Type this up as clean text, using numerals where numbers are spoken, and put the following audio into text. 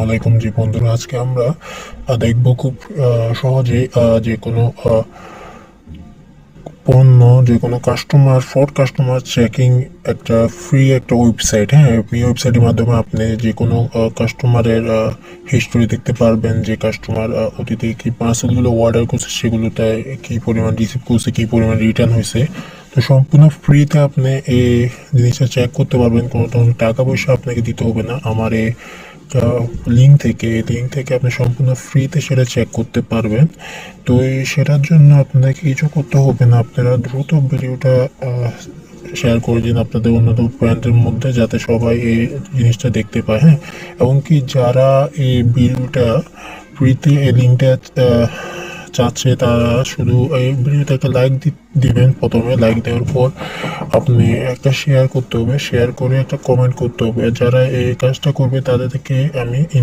আলাইকুম। জি বন্ধুরা, আজকে আমরা দেখব খুব সহজেই যে কোনো পণ্য, যে কোনো কাস্টমার চেকিং একটা ফ্রি একটা ওয়েবসাইট। হ্যাঁ, এই ওয়েবসাইটের মাধ্যমে আপনি যে কোনো কাস্টমারের হিস্টোরি দেখতে পারবেন, যে কাস্টমার অতীতে কি পার্সেলগুলো অর্ডার করছে, সেগুলোতে কী পরিমাণ রিসিভ করছে, কী পরিমাণ রিটার্ন হয়েছে। তো সম্পূর্ণ ফ্রিতে আপনি এই জিনিসটা চেক করতে পারবেন। কোনো ধরনের টাকা পয়সা আপনাকে দিতে হবে না। আমার এই লিঙ্ক থেকে আপনি সম্পূর্ণ ফ্রিতে সেটা চেক করতে পারবেন। তো সেটার জন্য আপনাকে কিছু করতে হবে না। আপনারা দ্রুত ভিডিওটা শেয়ার করে দিন আপনাদের অন্যান্য ফ্রেন্ডের মধ্যে, যাতে সবাই এই জিনিসটা দেখতে পায়। হ্যাঁ, এবং কি যারা এই ভিডিওটা ফ্রিতে এই লিঙ্কটা চাচ্ছে, তারা শুধু এই ভিডিওতে একটা লাইক দিবেন। প্রথমে লাইক দেওয়ার পর আপনি একটা শেয়ার করতে হবে, শেয়ার করে একটা কমেন্ট করতে হবে। যারা এই কাজটা করবে তাদের থেকে আমি